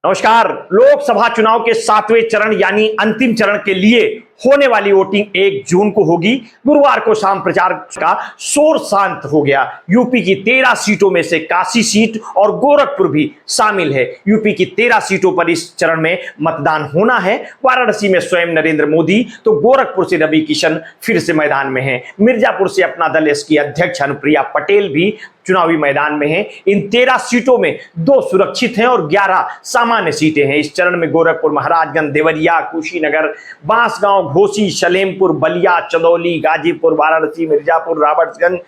नमस्कार। लोकसभा चुनाव के 7वें चरण यानी अंतिम चरण के लिए होने वाली वोटिंग 1 जून को होगी। गुरुवार को शाम प्रचार का शोर शांत हो गया। यूपी की 13 सीटों में से काशी सीट और गोरखपुर भी शामिल है। यूपी की 13 सीटों पर इस चरण में मतदान होना है। वाराणसी में स्वयं नरेंद्र मोदी तो गोरखपुर से रवि किशन फिर से मैदान में हैं। मिर्जापुर से अपना दल की अध्यक्ष अनुप्रिया पटेल भी चुनावी मैदान में हैं। इन 13 सीटों में 2 सुरक्षित हैं और 11 सामान्य सीटें हैं। इस चरण में गोरखपुर, महाराजगंज, देवरिया, कुशीनगर, बांसगांव, घोसी, सलेमपुर, बलिया, चंदौली, गाजीपुर, वाराणसी, मिर्जापुर, राबर्ट्सगंज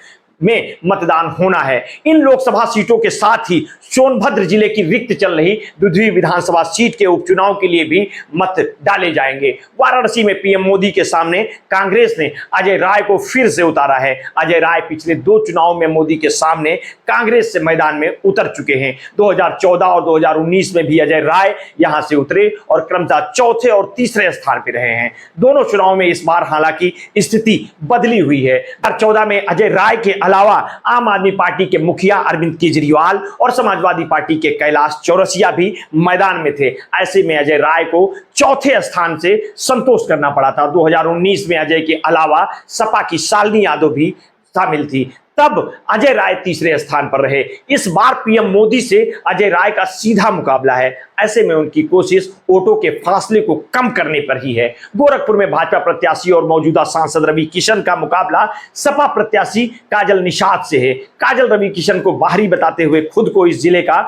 में मतदान होना है। इन लोकसभा सीटों के साथ ही सोनभद्र जिले की रिक्त चल रही दुधवी विधानसभा सीट के उपचुनाव के लिए भी मत डाले जाएंगे। वाराणसी में पीएम मोदी के सामने कांग्रेस ने अजय राय को फिर से उतारा है। अजय राय पिछले 2 चुनाव में मोदी के सामने कांग्रेस से मैदान में उतर चुके हैं। 2014 और 2019 में भी अजय राय यहां से उतरे और क्रमशः चौथे और तीसरे स्थान पर रहे हैं। दोनों चुनाव में इस बार हालांकि स्थिति बदली हुई है। 2014 में अजय राय के अलावा आम आदमी पार्टी के मुखिया अरविंद केजरीवाल और समाजवादी पार्टी के कैलाश चौरसिया भी मैदान में थे। ऐसे में अजय राय को चौथे स्थान से संतोष करना पड़ा था। 2019 में अजय के अलावा सपा की शालिनी यादव भी शामिल थी, तब अजय राय तीसरे स्थान पर रहे। इस बार पीएम मोदी से अजय राय का सीधा मुकाबला है। ऐसे में उनकी कोशिश वोटों के फासले को कम करने पर ही है। गोरखपुर में भाजपा प्रत्याशी और मौजूदा सांसद रवि किशन का मुकाबला सपा प्रत्याशी काजल निषाद से है। काजल रवि किशन को बाहरी बताते हुए खुद को इस जिले का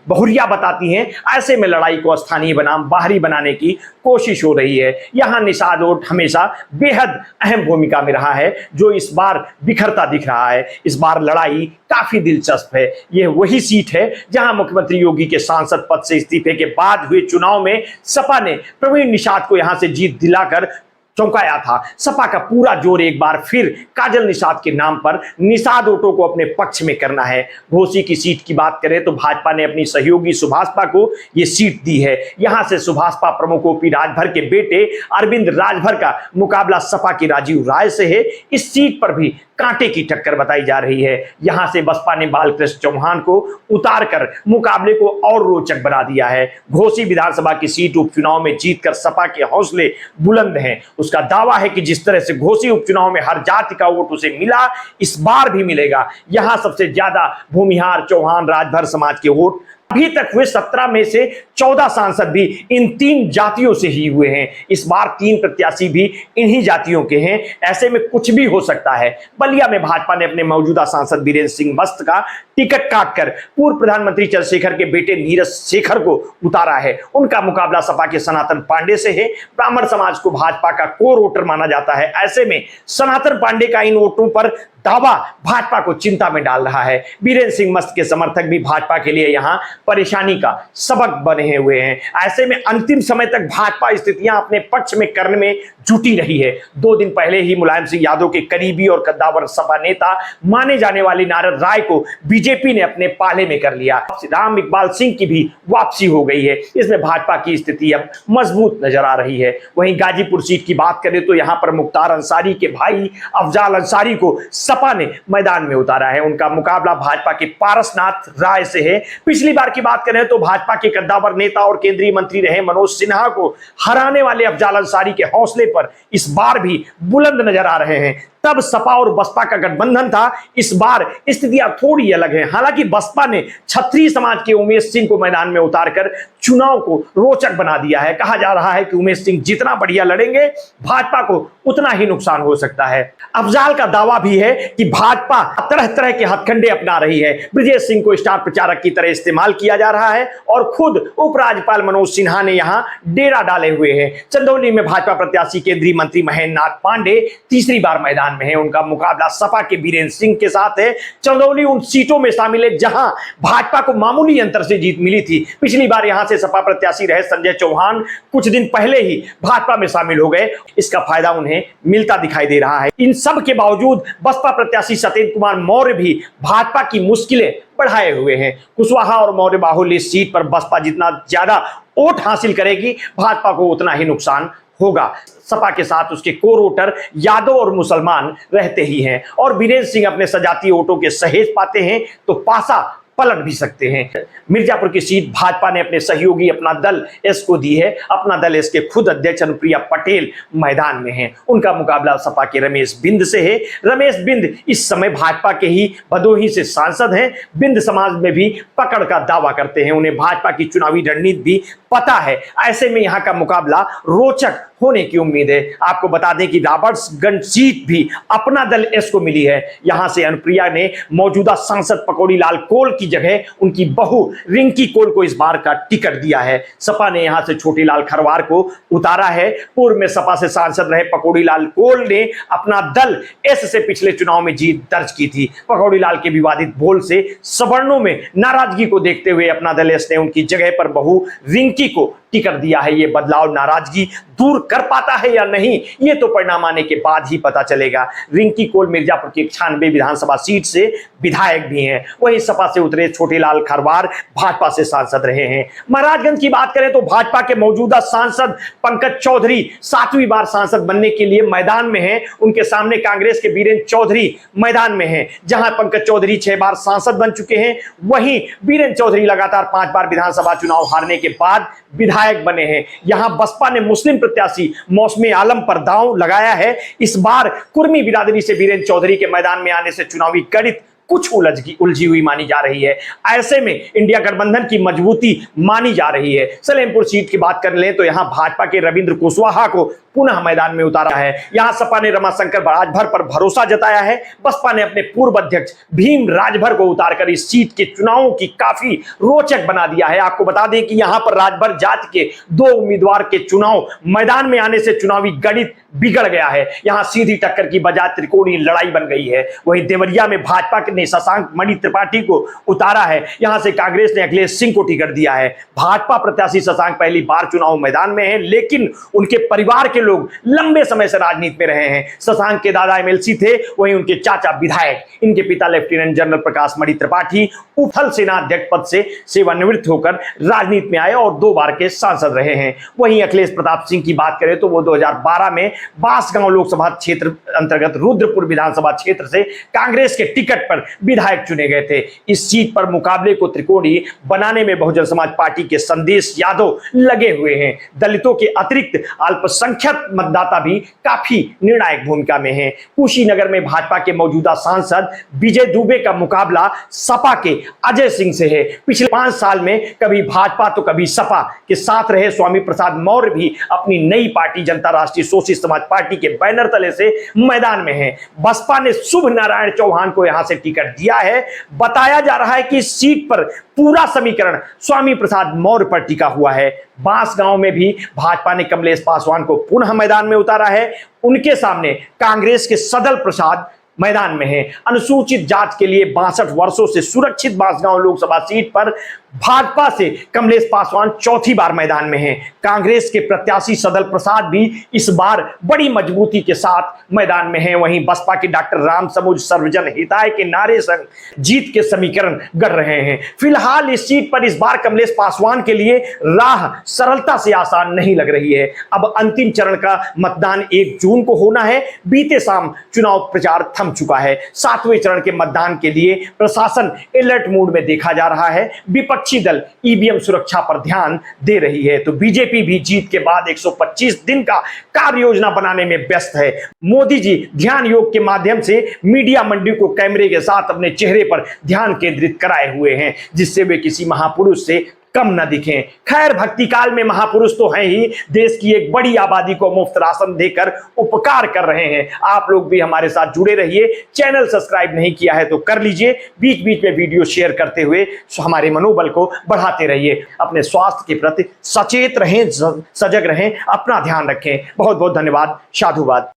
बहुरिया बताती हैं। ऐसे में लड़ाई को स्थानीय बनाम बाहरी बनाने की कोशिश हो रही है। यहाँ निषाद वोट हमेशा बेहद अहम भूमिका में रहा है, जो इस बार बिखरता दिख रहा है। इस बार लड़ाई काफी दिलचस्प है। यह वही सीट है जहां मुख्यमंत्री योगी के सांसद पद से इस्तीफे के बाद हुए चुनाव में सपा ने प्रवीण निषाद को यहां से जीत दिलाकर चौंकाया था। सपा का पूरा जोर एक बार फिर काजल निषाद के नाम पर निषाद वोटों को अपने पक्ष में करना है। घोसी की सीट की बात करें तो भाजपा ने अपनी सहयोगी सुभाषपा को यह सीट दी है। यहां से सुभाषपा प्रमुख ओपी राजभर के बेटे अरविंद राजभर का मुकाबला सपा की राजीव राय से है। इस सीट पर भी कांटे की टक्कर बताई जा रही है। यहां से बसपा ने बालकृष्ण चौहान को उतारकर मुकाबले को और रोचक बना दिया है। घोसी विधानसभा की सीट उपचुनाव में जीतकर सपा के हौसले बुलंद हैं। उसका दावा है कि जिस तरह से घोसी उपचुनाव में हर जाति का वोट उसे मिला, इस बार भी मिलेगा। यहां सबसे ज्यादा भूमिहार, चौहान, राजभर समाज के वोट अभी तक हुए 17 में से 14 सांसद भी इन 3 जातियों से ही हुए हैं। इस बार 3 प्रत्याशी भी इन्हीं जातियों के हैं। ऐसे में कुछ भी हो सकता है। बलिया में भाजपा ने अपने मौजूदा सांसद वीरेंद्र सिंह मस्त का टिकट काटकर पूर्व प्रधानमंत्री चंद्रशेखर के बेटे नीरज शेखर को उतारा है। उनका मुकाबला सपा के सनातन पांडे से है। ब्राह्मण समाज को भाजपा का कोर वोटर माना जाता है। ऐसे में सनातन पांडे का इन वोटों पर दावा भाजपा को चिंता में डाल रहा है। वीरेंद्र सिंह मस्त के समर्थक भी भाजपा के लिए यहां परेशानी का सबक बने हुए हैं। ऐसे में अंतिम समय तक भाजपा स्थितियां अपने पक्ष में करने में जुटी रही है। 2 दिन पहले ही मुलायम सिंह यादव के करीबी और कद्दावर सपा नेता माने जाने वाले नारद राय को बीजेपी ने अपने पाले में कर लिया। राम इकबाल सिंह की भी वापसी हो गई है। इसमें भाजपा की स्थिति अब मजबूत नजर आ रही है। वहीं गाजीपुर सीट की बात करें तो यहां पर मुख्तार अंसारी के भाई अफजाल अंसारी को सपा ने मैदान में उतारा है। उनका मुकाबला भाजपा के पारसनाथ राय से है। पिछली बार की बात करें तो भाजपा के कद्दावर नेता और केंद्रीय मंत्री रहे मनोज सिन्हा को हराने वाले अफजाल अंसारी के हौसले पर इस बार भी बुलंद नजर आ रहे हैं। तब सपा और बसपा का गठबंधन था। इस बार स्थितियां थोड़ी अलग हैं। हालांकि बसपा ने छत्री समाज के उमेश सिंह को मैदान में उतारकर चुनाव को रोचक बना दिया है। कहा जा रहा है कि उमेश सिंह जितना बढ़िया लड़ेंगे, भाजपा को उतना ही नुकसान हो सकता है। अफजाल का दावा भी है कि भाजपा तरह तरह के हथकंडे अपना रही है। ब्रजेश सिंह को स्टार प्रचारक की तरह इस्तेमाल किया जा रहा है और खुद उपराज्यपाल मनोज सिन्हा ने यहां डेरा डाले हुए हैं। चंदौली में भाजपा प्रत्याशी केंद्रीय मंत्री महेंद्र नाथ पांडे तीसरी बार मैदान में है। उनका मुकाबला सपा के वीरेंद्र सिंह के साथ है। चंदौली उन सीटों में शामिल है जहां भाजपा को मामूली अंतर से जीत मिली थी। पिछली बार यहां से सपा प्रत्याशी रहे संजय चौहान कुछ दिन पहले ही भाजपा में शामिल हो गए। इसका फायदा उन्हें मिलता दिखाई दे रहा है। इन सब के बावजूद बसपा प्रत्याशी सत्येंद्र कुमार मौर्य भी भाजपा की मुश्किलें बढ़ाए हुए हैं। कुशवाहा और मौर्य बाहुल्य सीट पर बसपा जितना ज्यादा वोट हासिल करेगी, भाजपा को उतना ही नुकसान होगा। सपा के साथ उसके कोर वोटर यादव और मुसलमान रहते ही हैं और वीरेंद्र सिंह अपने सजातीय वोटों के सहेज पाते हैं तो पासा पलट भी सकते हैं। मिर्जापुर की सीट भाजपा ने अपने सहयोगी अपना दल एस को दी है। अपना दल एस के खुद अध्यक्ष अनुप्रिया पटेल मैदान में हैं। उनका मुकाबला सपा के रमेश बिंद से है। रमेश बिंद इस समय भाजपा के ही भदोही से सांसद हैं। बिंद समाज में भी पकड़ का दावा करते हैं। उन्हें भाजपा की चुनावी रणनीति भी पता है। ऐसे में यहां का मुकाबला रोचक होने की उम्मीद है। आपको बता दें कि रॉबर्ट्सगंज सीट भी अपना दल एस को मिली है। यहां से अनुप्रिया ने मौजूदा सांसद पकौड़ी लाल कोल की जगह उनकी बहू रिंकी कोल को इस बार का टिकट दिया है। सपा ने यहां से छोटी लाल खरवार को उतारा है। पूर्व में सपा से सांसद रहे पकौड़ी लाल कोल ने अपना दल एस से पिछले चुनाव में जीत दर्ज की थी। पकौड़ी लाल के विवादित बोल से सवर्णों में नाराजगी को देखते हुए अपना दल एस ने उनकी जगह पर बहू रिंकी को टिकट दिया है। ये बदलाव नाराजगी दूर कर पाता है या नहीं, ये तो परिणाम आने के बाद ही पता चलेगा। रिंकी कोल मिर्जापुर की 96 विधानसभा सीट से विधायक भी हैं। वहीं सपा से उतरे छोटे लाल खरवार भाजपा से सांसद रहे हैं। महाराजगंज की बात करें तो भाजपा के मौजूदा सांसद पंकज चौधरी 7वीं बार सांसद बनने के लिए मैदान में हैं। उनके सामने कांग्रेस के बीरेंद्र चौधरी मैदान में हैं। जहां पंकज चौधरी 6 बार सांसद बन चुके हैं, वहीं बीरेंद्र चौधरी लगातार 5 बार विधानसभा चुनाव हारने के बाद विधायक बने हैं। यहां बसपा ने मुस्लिम प्रत्याशी मौसमी आलम पर दांव लगाया है। इस बार कुर्मी बिरादरी से बीरेंद्र चौधरी के मैदान में आने से चुनावी गणित कुछ उलझी हुई मानी जा रही है। ऐसे में इंडिया गठबंधन की मजबूती मानी जा रही है। सलेमपुर सीट की बात कर लें तो यहां भाजपा के रविंद्र कुशवाहा को पुनः मैदान में उतारा है। यहां सपा ने रमाशंकर राजभर पर भरोसा जताया है। बसपा ने अपने पूर्व अध्यक्ष भीम राजभर को उतारकर इस सीट के चुनावों की काफी रोचक बना दिया है। आपको बता दें कि यहां पर राजभर जाति के 2 उम्मीदवार के चुनाव मैदान में आने से चुनावी गणित बिगड़ गया है। यहां सीधी टक्कर की बजाय त्रिकोणीय लड़ाई बन गई है। वहीं देवरिया में भाजपा ने शशांक मणि त्रिपाठी को उतारा है। यहां से कांग्रेस ने अखिलेश सिंह को टिकट दिया है। भाजपा प्रत्याशी शशांक पहली बार चुनाव मैदान में है, लेकिन उनके परिवार के लोग लंबे समय से राजनीति में रहे हैं। शशांक के दादा एमएलसी थे, वहीं उनके चाचा विधायक। इनके पिता लेफ्टिनेंट जनरल प्रकाश मणि त्रिपाठी उथल सेना अध्यक्ष पद से सेवानिवृत्त होकर राजनीति में आए और 2 बार के सांसद रहे हैं। वहीं अखिलेश प्रताप सिंह की बात करें तो वो 2012 में बांसगांव लोकसभा क्षेत्र अंतर्गत रुद्रपुर विधानसभा क्षेत्र से कांग्रेस के टिकट पर विधायक चुने गए थे। इस सीट पर मुकाबले को त्रिकोणीय बनाने में बहुजन समाज पार्टी के संदेश यादव लगे हुए हैं। दलितों के अतिरिक्त अल्पसंख्यक मतदाता भी काफी निर्णायक भूमिका में हैं। कुशीनगर में भाजपा के मौजूदा सांसद विजय दुबे का मुकाबला सपा के अजय सिंह से है। पिछले 5 साल में कभी भाजपा तो कभी सपा के साथ रहे स्वामी प्रसाद मौर्य भी अपनी नई पार्टी जनता राष्ट्रीय सोशलिस्ट समाज पार्टी के बैनर तले से मैदान में हैं। बसपा ने शुभ नारायण चौहान को यहां से टिकट दिया है। बताया जा रहा है कि इस सीट पर पूरा समीकरण स्वामी प्रसाद मौर्य पर टिका हुआ है। बांसगांव में भी भाजपा ने कमलेश पासवान को पुनः मैदान में उतारा है। उनके सामने कांग्रेस के सदल प्रसाद मैदान में है। अनुसूचित जाति के लिए 62 वर्षों से सुरक्षित बांसगांव लोकसभा सीट पर भाजपा से कमलेश पासवान 4थी बार मैदान में हैं। कांग्रेस के प्रत्याशी सदल प्रसाद भी इस बार बड़ी मजबूती के साथ मैदान में हैं। वहीं बसपा के डॉक्टर राम समुज सर्वजन हिताय के नारे संग जीत के समीकरण गढ़ रहे हैं। फिलहाल इस सीट पर इस बार कमलेश पासवान के लिए राह सरलता से आसान नहीं लग रही है। अब अंतिम चरण का मतदान 1 जून को होना है। बीते शाम चुनाव प्रचार थम चुका है। 7वें चरण के मतदान के लिए प्रशासन अलर्ट मोड में देखा जा रहा है। विपक्षी दल ईवीएम सुरक्षा पर ध्यान दे रही है, तो बीजेपी भी जीत के बाद 125 दिन का कार्य योजना बनाने में व्यस्त है। मोदी जी ध्यान योग के माध्यम से मीडिया मंडी को कैमरे के साथ अपने चेहरे पर ध्यान केंद्रित कराए हुए हैं, जिससे वे किसी महापुरुष से कम न दिखें। खैर, भक्ति काल में महापुरुष तो हैं ही, देश की एक बड़ी आबादी को मुफ्त राशन देकर उपकार कर रहे हैं। आप लोग भी हमारे साथ जुड़े रहिए। चैनल सब्सक्राइब नहीं किया है तो कर लीजिए। बीच बीच में वीडियो शेयर करते हुए हमारे मनोबल को बढ़ाते रहिए। अपने स्वास्थ्य के प्रति सचेत रहें, सजग रहें, अपना ध्यान रखें। बहुत बहुत धन्यवाद। साधुवाद।